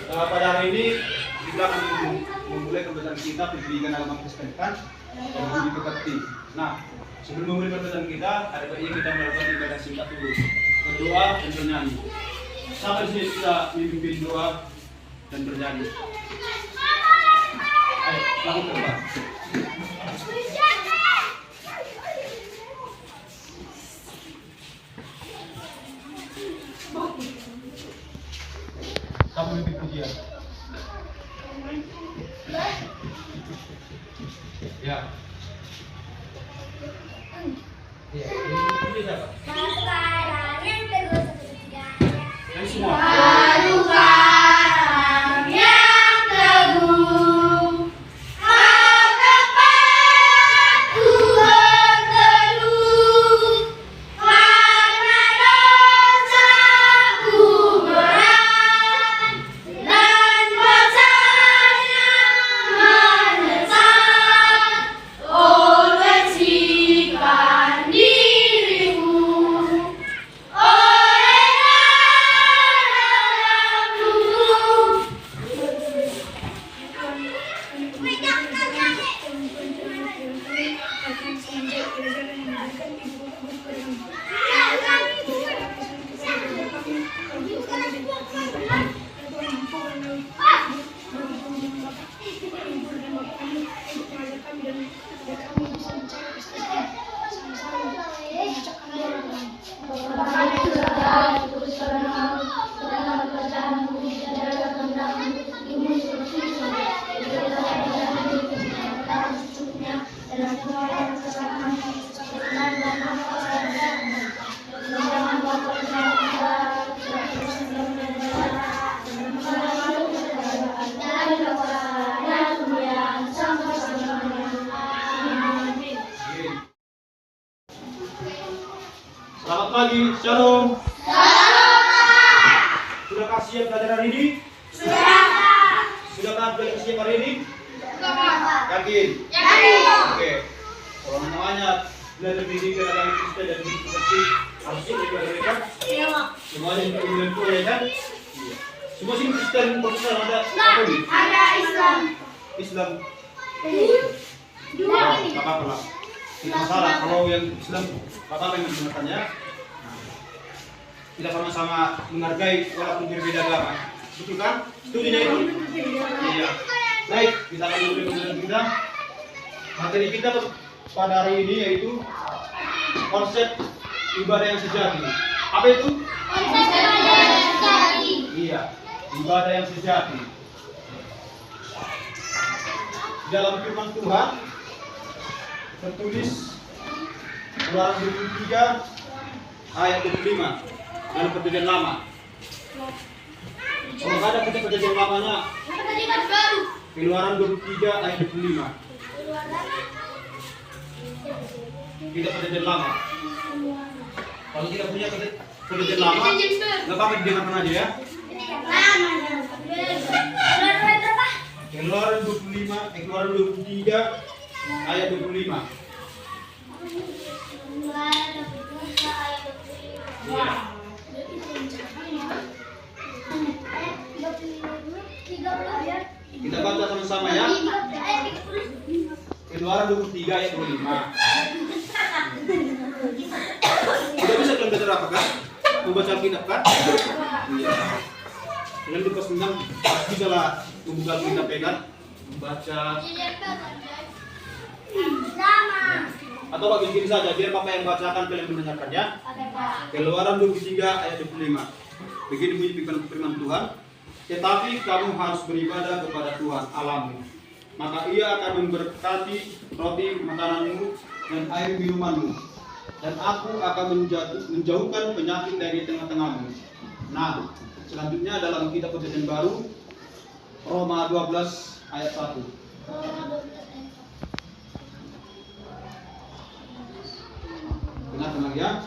Pada hari ini kita akan memulai pembacaan kita pendidikan agama Kristen dan lebih dimengerti. Nah, sebelum memulai pembacaan kita, ada baiknya kita melakukan ibadah singkat dulu, berdoa dan bernyanyi. Sampai di sini kita memimpin doa dan bernyanyi. Ayo, lakukan Pak. Kamu lebih pujian. Ya. Iya. Ini siapa? Yang kedua Yang semua. Selamat pagi, Shalom. Sudahkah siap belajar hari ini? Sudahkah belajar siap hari ini? Yakin? Oke. Kalau namanya belajar pendidikan agama Kristen dan seperti harus siap juga mereka. Semuanya kemudian itu ya kan? Iya. Semua sini Kristen, Protestan ada apa nih? Ada Islam. Islam. Dua ini. Apa lah? Tidak salah kalau yang Islam apa yang menggunakannya. Kita sama-sama menghargai walaupun berbeda agama, betul kan? Setuju itu? Iya. Baik, kita akan mulai pembelajaran kita. Materi kita pada hari ini yaitu konsep ibadah yang sejati. Apa itu? Konsep ibadah yang sejati. Iya, ibadah yang sejati. Dalam firman Tuhan tertulis Keluaran 23 ayat 25 dalam perjanjian lama. Kalau ada kita perjanjian lamanya, Perjanjian baru. Keluaran 23 ayat 25. Kita perjanjian lama. Kalau tidak punya perjanjian lama, nggak apa-apa didengarkan aja ya. Keluaran 23 ayat 25. Iya. Kita baca sama-sama ya. Keluaran 23 ayat 25. Sudah bisa kalian baca apa kan? Membaca Alkitab kan? Iya. Kalian di pos 6 bisa lah membuka Alkitab ya kan? Membaca. Atau bikin saja biar Bapak yang bacakan kalian mendengarkan ya. Keluaran 23 ayat 25. Begini bunyi firman Tuhan. Tetapi kamu harus beribadah kepada Tuhan Allahmu. Maka Ia akan memberkati roti makananmu dan air minumanmu. Dan aku akan menjauhkan penyakit dari tengah-tengahmu. Nah, selanjutnya dalam kitab Perjanjian Baru Roma 12 ayat 1. Dengarkan lagi ya.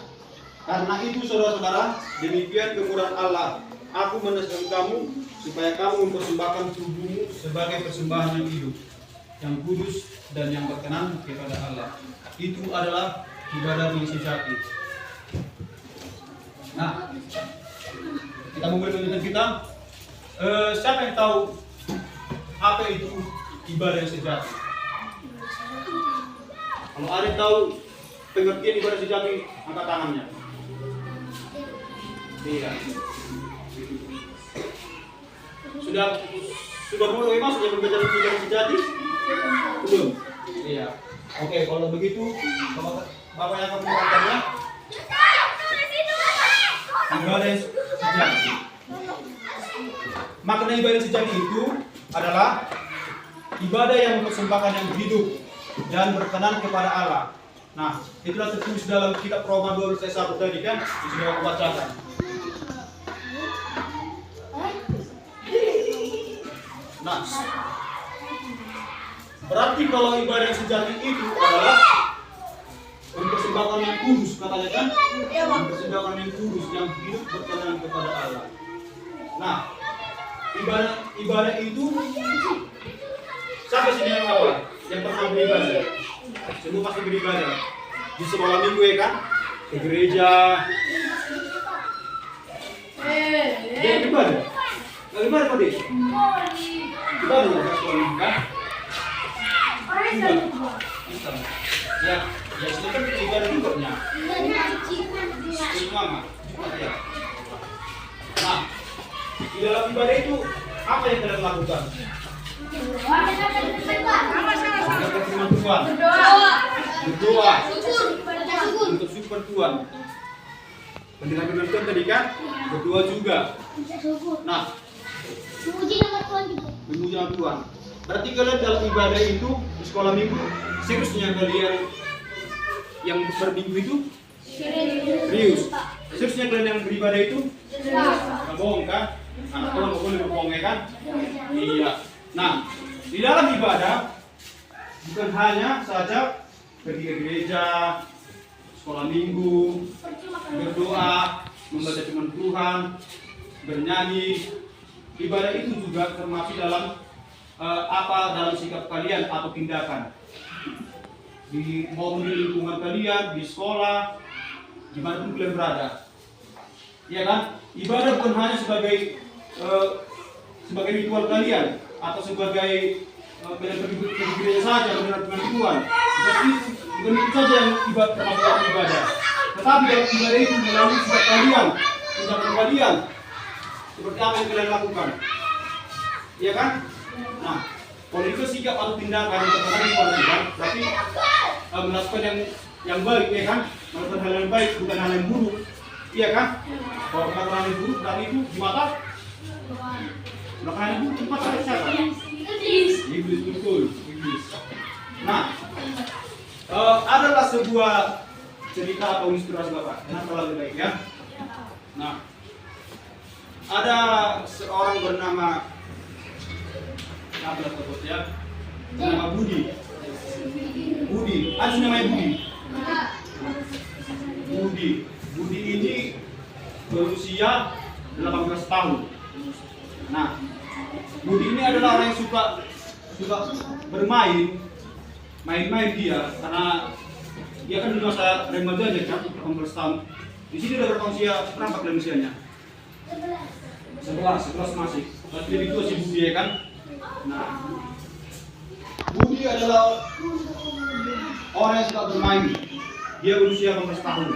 Karena itu saudara-saudara, demikian kemurahan Allah. Aku menasihati kamu supaya kamu mempersembahkan tubuhmu sebagai persembahan yang hidup, yang kudus dan yang berkenan kepada Allah. Itu adalah ibadah yang sejati. Nah, kita memulai penjelasan kita. Siapa yang tahu apa itu ibadah yang sejati? Kalau ada yang tahu pengertian ibadah sejati, angkat tangannya. Iya. Sudah mulai masuk yang berbicara ibadah sejati? Belum. Iya. Oke, kalau begitu, Bapak yang akan menerangkannya. Ibadah yang sejati. Makna ibadah sejati itu adalah ibadah yang mempersembahkan yang hidup dan berkenan kepada Allah. Nah, itulah tertulis dalam kitab Roma 12 ayat 1 tadi kan, sudah aku bacakan. Nah, berarti kalau ibadah yang sejati itu adalah mempersembahkan yang kudus, katanya kan? Mempersembahkan yang kudus, yang hidup berkenan kepada Allah. Nah, ibadah itu sampai sini yang apa? Yang pernah beribadah. Semua pasti beribadah. Di sekolah minggu ya kan? Ke gereja. Dia ibadah. Nggak ibadah kok deh? Ibadah nggak sekolah minggu kan? Ya, ya silakan kita ibadah juga nya. Itu mama. Ya. Nah, di dalam ibadah itu apa yang kalian lakukan? Mendengarkan firman Tuhan, berdoa untuk syukur Tuhan. Mendengar firman Tuhan tadi kan, berdoa juga. Nah, memuji nama Tuhan. Berarti kalian dalam ibadah itu di sekolah minggu, seriusnya kalian yang berminggu itu serius. Seriusnya kalian yang beribadah itu nggak bohong kan? Anak Tuhan nggak boleh berbohong ya kan? Iya. Nah, di dalam ibadah bukan hanya saja pergi ke gereja, sekolah minggu, berdoa, membaca firman Tuhan, bernyanyi. Ibadah itu juga termasuk dalam dalam sikap kalian atau tindakan. Mau di lingkungan kalian, di sekolah, dimanapun kalian berada. Ya kan? Ibadah bukan hanya sebagai ritual kalian atau sebagai kalian pergi ke gereja saja mendengar firman Tuhan. Bukan itu saja yang termasuk dalam ibadah. Tetapi dalam ibadah itu melalui sikap kalian, tindakan kalian, seperti apa yang kalian lakukan. Iya kan? Nah, kalau itu sikap atau tindakan yang terkait kepada Tuhan, berarti melakukan yang baik, ya kan? Melakukan hal yang baik, bukan hal yang buruk. Iya kan? Kalau melakukan hal yang buruk, berarti itu di mata melakukan hal yang buruk, tempat siapa? Iblis, betul, iblis. Nah, adalah sebuah cerita atau inspirasi Bapak. Kenapa lebih baik ya? Nah, ada seorang bernama apa sebut ya? Bernama Budi. Ada namanya Budi. Budi ini berusia 18 tahun. Nah, Budi ini adalah orang yang suka bermain dia karena dia kan di masa remajanya kan 18 tahun. Di sini ada berapa usia? Berapa kalian usianya? 11 masih. Berarti lebih tua si Budi ya kan? Nah, Budi adalah orang yang suka bermain. Dia berusia 18 tahun.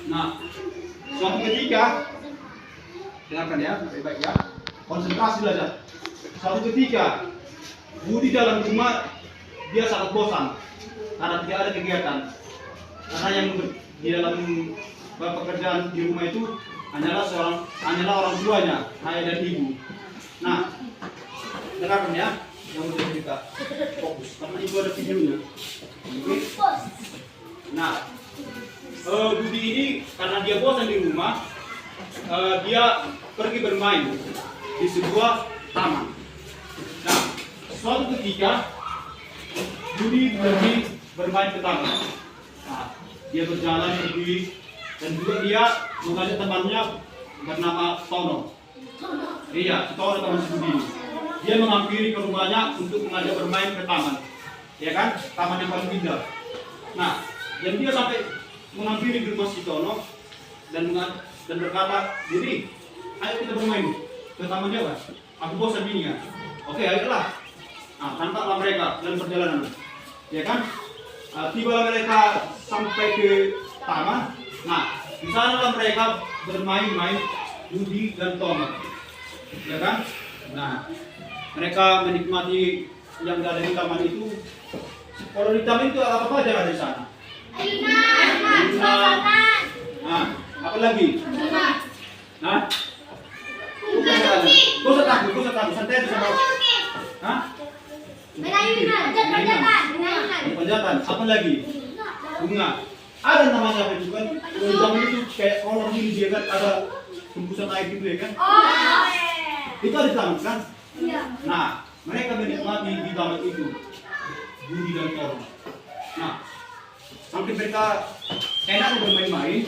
Nah, suatu ketika, dengarkan ya, baik-baik ya, konsentrasi belajar. Suatu ketika, Budi dalam rumah dia sangat bosan karena tidak ada kegiatan. Karena yang di dalam pekerjaan di rumah itu hanyalah orang tuanya, ayah dan ibu. Nah, dengarkan ya, yang udah cerita, fokus karena ibu ada videonya. Oke. Nah, Budi ini karena dia bosan di rumah, dia pergi bermain di sebuah taman. Nah, suatu ketika Budi pergi bermain ke taman. Nah, dia berjalan pergi dan juga dia mengajak temannya bernama Tono. Iya, Tono teman si Budi. Dia menghampiri ke rumahnya untuk mengajak bermain ke taman. Ya kan? Taman yang paling indah. Nah, dan dia sampai menghampiri di rumah si Tono dan berkata, "Diri, ayo kita bermain." ke taman Jawa. Aku bosan ini ya. Oke, ayolah. Nah, tampaklah mereka dalam perjalanan. Ya kan? Tiba mereka sampai ke taman. Nah, di sana mereka bermain-main judi dan tomat. Ya kan? Nah, mereka menikmati yang ada di taman itu. Kalau di taman itu apa aja ada di sana? Ayunan. Nah, apa lagi? Nah, kau takut, santai aja sama. Hah? Penjatan, apa lagi? Bunga. Ada namanya apa itu kan? Kalau zaman itu kayak kolor gini dia kan ada tembusan air gitu ya kan? Itu ada di taman kan? Nah, mereka menikmati di taman itu judi dan tomat. Nah, sampai mereka enak bermain-main.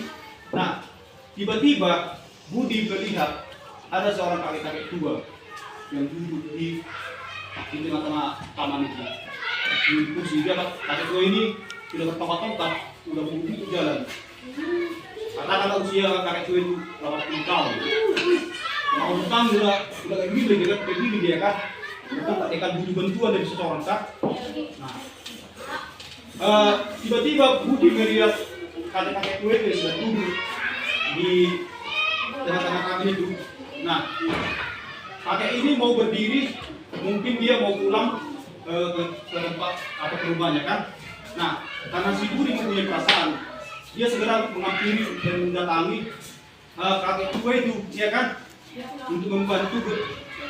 Nah, tiba-tiba Budi melihat ada seorang kakek-kakek tua yang duduk di tengah-tengah taman itu. Di kursi dia kakek tua ini sudah bertongkat-tongkat, sudah mengunjungi jalan. Katakanlah usia kakek tua itu 80 tahun. Mau utang sudah kayak gini dia kan. Kita tak dekat Budi bantuan dari seseorang kan. Nah, tiba-tiba Budi melihat kakek-kakek tua itu sudah duduk di tengah-tengah kami itu. Nah, kakek ini mau berdiri, mungkin dia mau pulang ke tempat atau ke rumahnya kan. Nah, karena si Budi mempunyai perasaan, dia segera menghampiri dan mendatangi kakek tua itu, ya kan, untuk membantu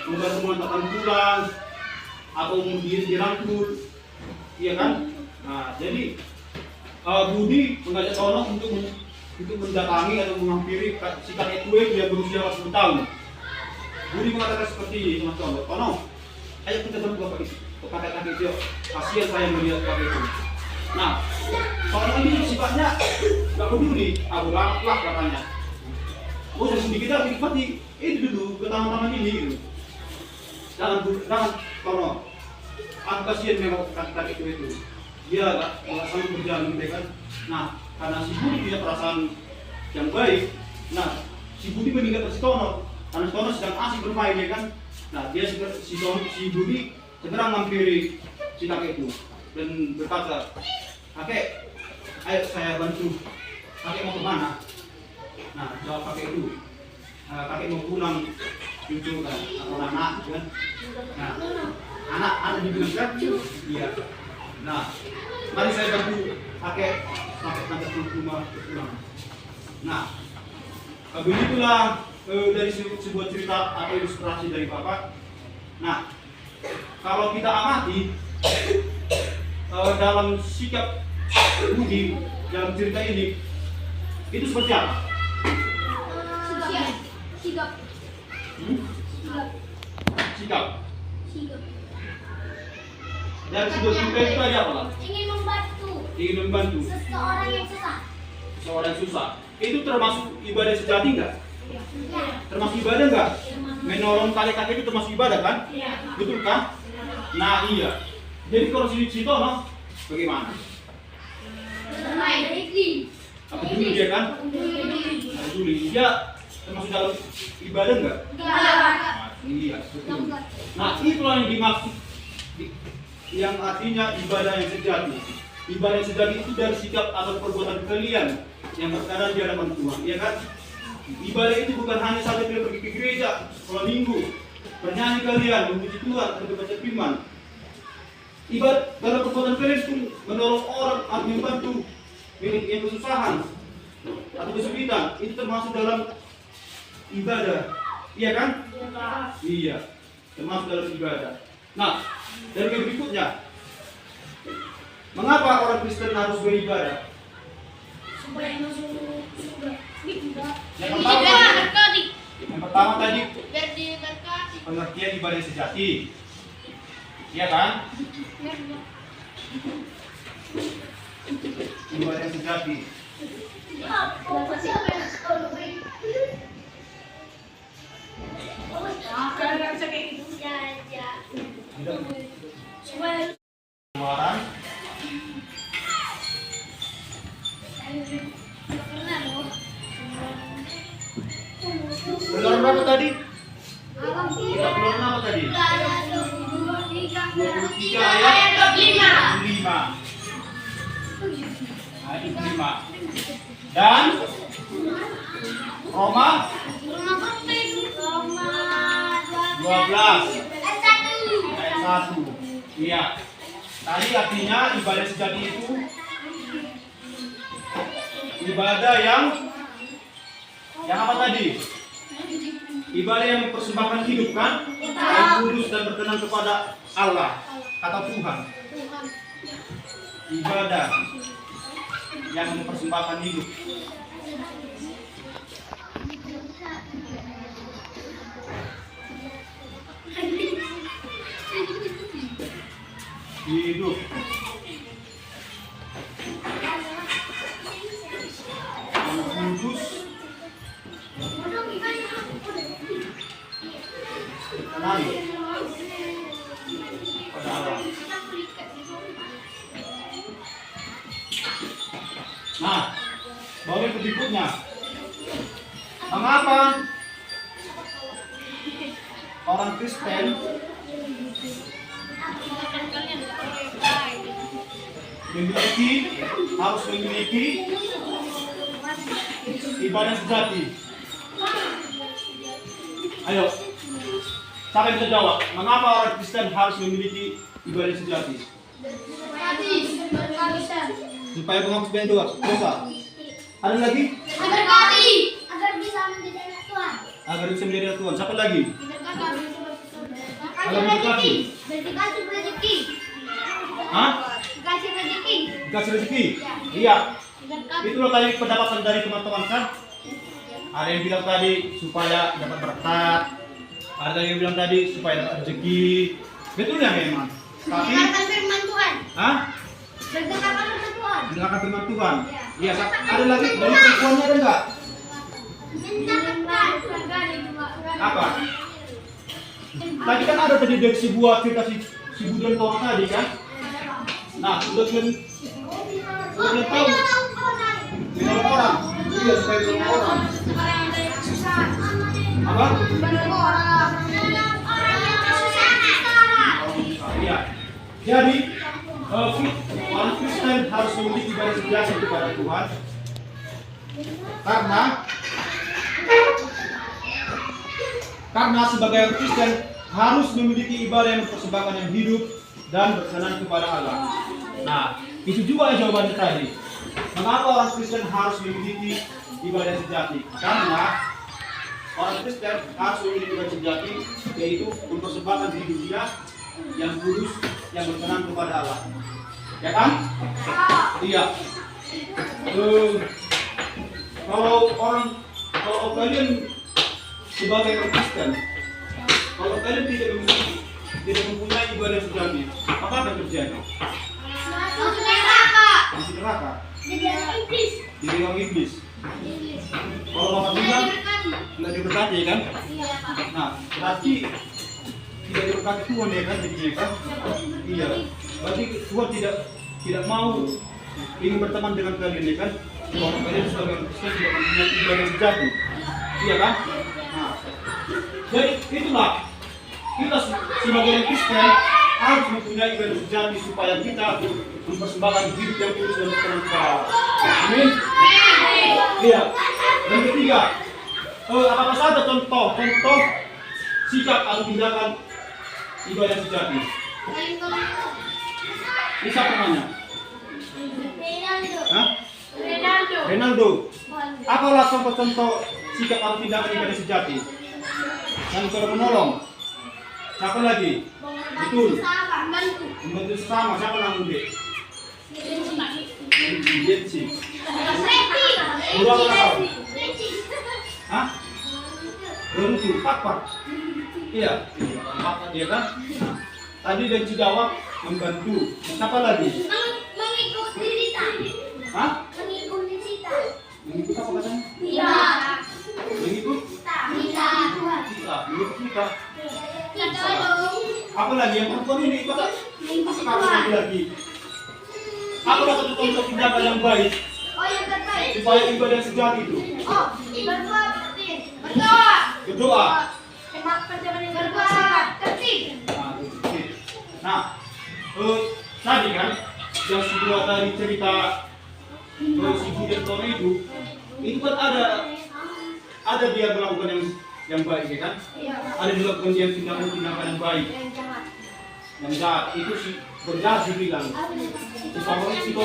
mengantarkan pulang atau mungkin dirangkul, ya kan. Nah, jadi Budi mengajak Tono untuk mendatangi atau menghampiri si kakek tua yang berusia 10 tahun. Budi mengatakan seperti ini sama Tono, Tono, ayo kita bantu bapak itu, kakek itu, kasihan saya melihat kakek itu. Nah, Tono ini sifatnya nggak peduli, aku lah katanya. Oh, sedikit lagi nikmati itu dulu ke taman-taman ini gitu. Jangan Tono, aku kasihan memang kakek itu. Dia nggak sanggup berjalan gitu kan. Nah, karena si Budi punya perasaan yang baik, nah si Budi meninggalkan si Tono karena si Tono sedang asik bermain ya kan. Nah, si Budi segera menghampiri si kakek itu dan berkata, kakek, ayo saya bantu. Kakek mau kemana? Nah, jawab kakek itu, kakek mau pulang cucu kan atau anak kan. Nah, anak dibilang kan? Iya. Nah, mari saya bantu kakek sampai ke rumah pulang. Nah, begitulah dari sebuah cerita atau ilustrasi dari Bapak. Nah, kalau kita amati dalam sikap Budi dalam cerita ini, itu seperti apa? Sikap. Dari sebuah cerita itu ada apa? Ingin membantu. Seseorang yang susah. Seorang susah. Itu termasuk ibadah sejati enggak? Ya. Termasuk ibadah enggak? Menolong kakek-kakek itu termasuk ibadah kan? Ya. Betul kan? Nah iya. Jadi kalau si Tono bagaimana? Bermain. Apa dulu dia kan? Apa dulu dia termasuk dalam ibadah enggak? Nah, iya. Betul. Nah itulah yang dimaksud yang artinya ibadah yang sejati. Ibadah yang sejati itu dari sikap atau perbuatan kalian yang berkenan di hadapan Tuhan, ya kan? Ibadah itu bukan hanya saja kalian pergi ke gereja sekolah minggu, bernyanyi kalian, memuji Tuhan atau baca firman. Ibadah dalam perbuatan kalian itu menolong orang atau membantu yang kesusahan atau kesulitan, itu termasuk dalam ibadah, iya kan? Iya, termasuk dalam ibadah. Nah, dari berikutnya, mengapa orang Kristen harus beribadah? Supaya masuk surga. Yang pertama tadi Biar diberkati. pengertian ibadah sejati, iya kan? Ibadah yang sejati. Siapa yang sekolah? Nggak bisa kayak gitu. Ya. Pengeluaran Pengeluaran berapa tadi? sejati. 23 ayat Ayat 25. 25. Ayat 25. Dan Roma 12 ayat 1. Iya. Tadi artinya ibadah sejati itu ibadah yang apa tadi? Ibadah yang mempersembahkan hidup kan? Yang kudus dan berkenan kepada Allah atau Tuhan. Ibadah yang mempersembahkan hidup. Hidup. Yang kudus berkenan kepada Allah. Nah, baru berikutnya. Mengapa orang Kristen harus memiliki ibadah sejati? Ayo, siapa yang bisa jawab? Mengapa orang Kristen harus memiliki ibadah sejati? Supaya penghapus dosa. Ada lagi? Agar bisa menjadi anak Tuhan. Agar bisa menjadi anak Tuhan. Siapa lagi? Agar rezeki. Dikasih rezeki. Hah? Dikasih rezeki. Dikasih rezeki? Iya. Itulah tadi pendapatan dari teman-teman kan? Ada yang bilang tadi supaya dapat berkat. Ada yang bilang tadi supaya dapat rezeki. Betul ya memang. Tapi Mendengarkan firman Tuhan. hah? Mendengarkan firman Tuhan. Mendengarkan firman Tuhan. Iya, ada lagi dari perempuannya ada enggak? Apa? Tadi kan ada tadi dari sebuah cerita si Budan Tong tadi kan? Nah, sudah tahu. 5 orang. Iya, supaya 5 orang. Apa? Iya. Jadi, orang Kristen harus memiliki ibadah sejati kepada Tuhan. Karena sebagai orang Kristen harus memiliki ibadah yang mempersembahkan yang hidup dan berkenan kepada Allah. Nah, itu juga jawabannya tadi. Mengapa orang Kristen harus memiliki ibadah sejati? Karena orang Kristen harus memiliki ibadah sejati, yaitu mempersembahkan hidup dia yang kudus, yang berkenan kepada Allah. Ya kan? Iya. Kalau kalian sebagai orang Kristen, kalau kalian tidak mempunyai ibadah sejati, apa akan terjadi? Masuk neraka. Jadi orang iblis. Kalau Bapak bilang tidak diberkati kan? Nah, berarti tidak diberkati Tuhan ya kan? Jadinya kan? Iya. Berarti Tuhan tidak mau ingin berteman dengan kalian ya kan? Kalau kalian sebagai orang Kristen tidak mempunyai ibadah sejati. Iya kan? Nah, jadi itulah kita sebagai orang Kristen harus mempunyai ibadah sejati supaya kita mempersembahkan hidup yang kudus dan berkenan kepada Allah. Amin. Iya. Yang ketiga, apa saja contoh sikap atau tindakan ibadah sejati? Ini siapa namanya? Hah? Renaldo. Apalah contoh-contoh sikap atau tindakan ibadah sejati? Yang sudah menolong. Siapa lagi? Betul. Membantu sesama. Siapa namanya? Jensi. Kurang apa? Hah? Beruntung. Apa? Iya. Apa dia kan? Tadi dan jawab membantu. Siapa lagi? Mengikuti Rita. Hah? Mengikuti Rita. Mengikut apa katanya? Iya. Mengikut Rita. kita. Mengikut kita. Apa lagi yang perempuan ini? Masa lagi? Apa contoh tindakan yang baik Oh, yang terbaik. supaya ibadah sejati itu? Oh, berdoa berdoa. Berdoa. Berdoa. Berdoa. Nah, tadi kan yang kedua tadi cerita si Budi Tono itu kan ada dia melakukan yang baik ya kan? Ada melakukan dia tindakan yang baik, yang jahat itu si berjahat dibilang. Si Tono itu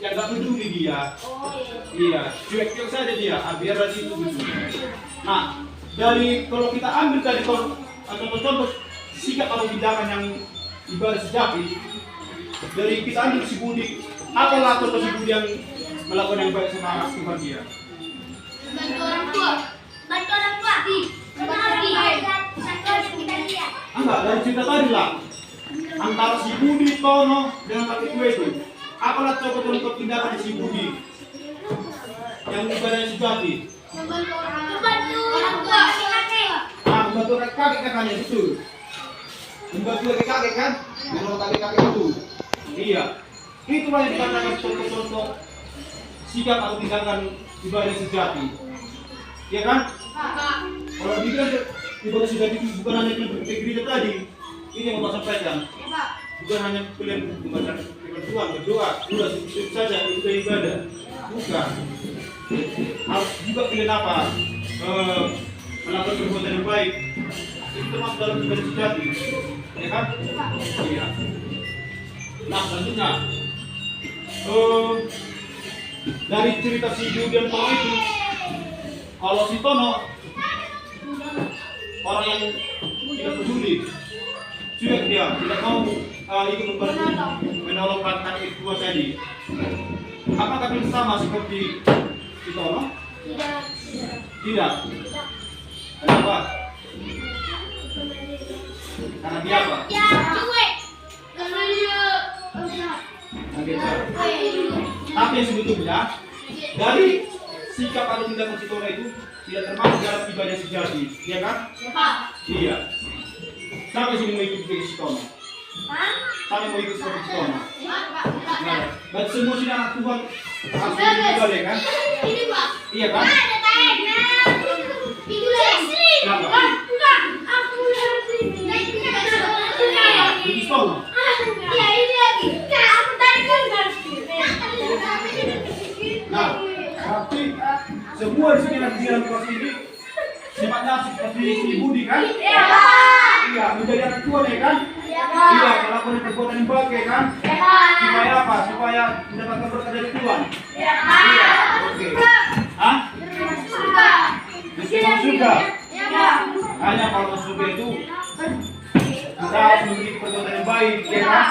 yang gak peduli dia, iya cuek-cuek saja dia, biar dari itu. Nah, dari kalau kita ambil tadi contoh sikap atau tindakan yang ibadah sejati dari kita ambil si Budi, apalah contoh si Budi yang melakukan yang baik sama Tuhan dia? Bantu orang tua. Enggak, dari cerita tadi lah antara si Budi Tono dengan kakek gue itu, apalah contoh tindakan si Budi yang ibadah sejati? Membantu orang tua. Membantu kakek-kakeknya betul. Membantu kakek kan? Menolong kakek-kakek itu. Iya. Itulah yang dikatakan contoh-contoh sikap atau tindakan ibadah sejati. Iya kan? Kalau dibilang ibadah sejati itu bukan hanya ke gereja tadi. Ini yang mau sampaikan. Bukan hanya kalian membaca firman Tuhan, berdoa, sudah saja itu ibadah. Bukan. Harus juga kalian apa? Melakukan perbuatan yang baik. Itu termasuk dalam ibadah sejati. Ya kan? Iya. Nah, selanjutnya dari cerita si Budi dan Tono itu, kalau si Tono orang yang tidak peduli, cuek dia, tidak mau ikut membantu menolong kakek tua tadi. Apakah itu sama seperti si Tono? Tidak. Kenapa? Karena dia apa? Ya, cuek. Karena dia Tapi yang sebetulnya dari sikap atau tindakan si Tono itu tidak termasuk dalam ibadah sejati, iya kan? Iya. Siapa sini mau ikut seperti si Tono? Siapa mau ikut seperti si Tono? Nah, berarti semua sini anak Tuhan harus ibadah ya kan? Iya kan? Kenapa? Begitu Tono? Nah, berarti semua di sini yang di dalam kelas ini sifatnya seperti si Budi kan? Iya, menjadi anak Tuhan ya kan? Iya, melakukan perbuatan yang baik ya kan? Supaya apa? Supaya mendapatkan berkat dari Tuhan. Iya, oke. Hah? Meskipun surga. Hanya kalau surga itu kita harus memiliki perbuatan yang baik, ya kan?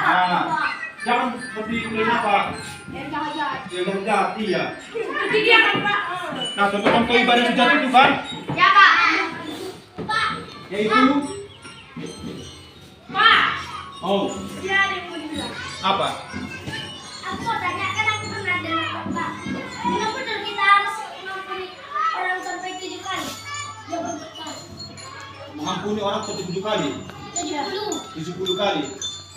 Nah, jangan seperti kalian apa? Yang jahat, iya. Nah, contoh ibadah sejati itu kan? Yaitu oh, apa? Aku mau tanya, kan aku pernah dengar Pak. Memang benar kita harus mengampuni orang sampai 7 kali. Ya betul. Mengampuni orang 70 kali. 70. 70 kali.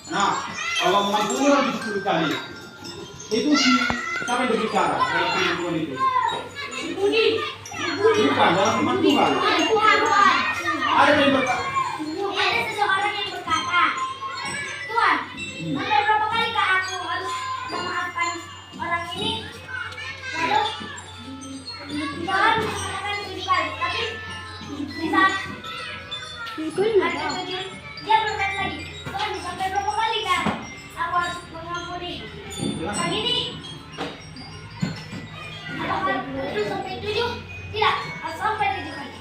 Nah, kalau mengampuni orang 70 kali, itu siapa yang berbicara dalam firman Tuhan itu? Budi. Bukan, dalam firman Tuhan. Ada yang berkata. Ada seseorang yang berkata, Tuhan, sampai berapa kali kak aku harus memaafkan orang ini? Lalu Tuhan mengatakan 7 kali, tapi di saat ada 7 dia berkata lagi, Tuhan sampai berapa kali kak aku harus mengampuni orang ini? Apakah itu sampai 7? Tidak, harus sampai 7 kali.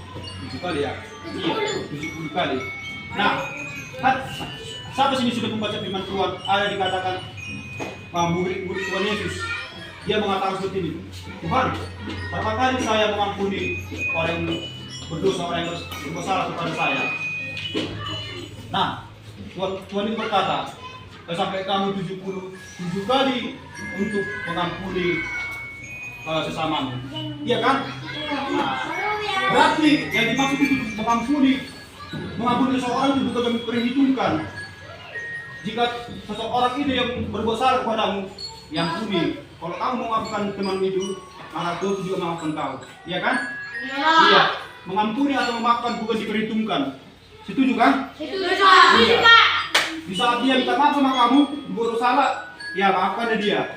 7 kali ya? 70. 70 kali. Nah, kan siapa sini sudah membaca firman Tuhan? Ada dikatakan murid-murid Tuhan Yesus. Dia mengatakan seperti ini. Tuhan, berapa kali saya mengampuni orang yang berdosa, orang yang bersalah kepada saya? Nah, Tuhan itu berkata, sampai kamu 77 kali untuk mengampuni sesamamu. Iya kan? Nah, berarti yang dimaksud itu mengampuni seseorang itu bukan memperhitungkan. Jika seseorang itu yang berbuat salah kepadamu, yang ampuni. Kalau kamu memaafkan teman itu, maka Tuhan juga memaafkan kau. Iya kan? Iya. Mengampuni atau memaafkan bukan diperhitungkan. Setuju kan? Setuju, Pak. Di saat dia minta maaf sama kamu, dibuat salah, ya maafkan dia.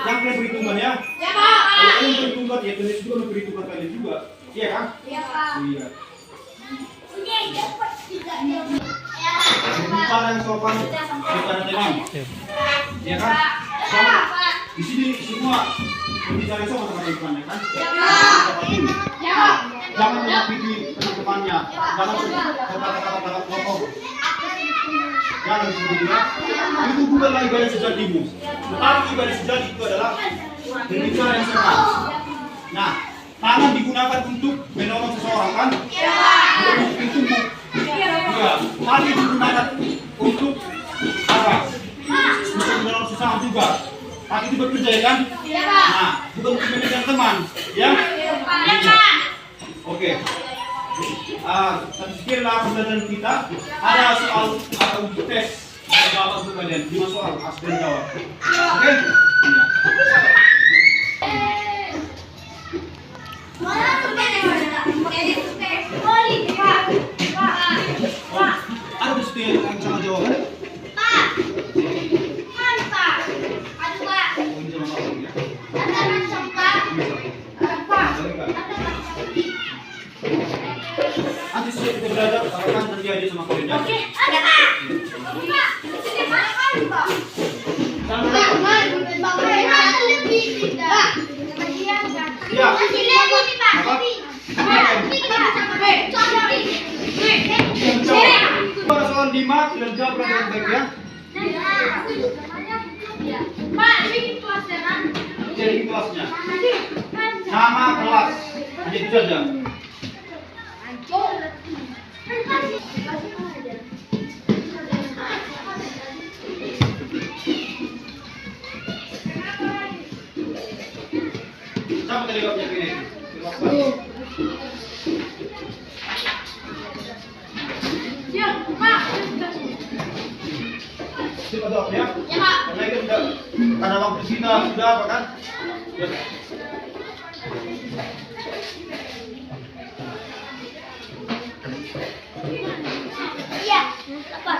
Yang kalian perhitungan ya. Ya, Pak. Kalau kalian perhitungan, ya kalian juga memperhitungkan kalian juga. Iya kan? Ya, Pak. Iya. Udah dapat juga dia. Bicara yang sopan, bicara tenang. Iya kan? Sama. Di sini semua berbicara sama sama teman kan? Jangan menyakiti teman-temannya. Jangan berkata-kata kotor. Jangan seperti itu. Itu bukanlah ibadah sejatimu. Tetapi ibadah sejati itu adalah berbicara yang sopan. Nah, tangan digunakan untuk menolong seseorang kan? Bukan untuk tubuh. Iya. Kaki digunakan untuk apa? Untuk menolong sesama juga. Kaki itu bekerja ya kan? Nah, bukan untuk memegang teman, ya? Oke. Sekianlah pembelajaran kita. Ada soal atau tes jawab untuk kalian. 5 soal asli dan jawab. Oke? Ada bukti yang sama jawaban? Oh, ini sama kamu ya? Nanti setelah kita belajar, akan terjadi sama kalian ya? Pada soal 5, kalian jawab dengan baik ya? Jadi kelasnya. Nama kelas. Hanya itu saja. Siapa tadi kau punya ini? Siapa jawab ya? Karena itu sudah, karena waktu kita sudah apa kan? Ya. Iya, apa?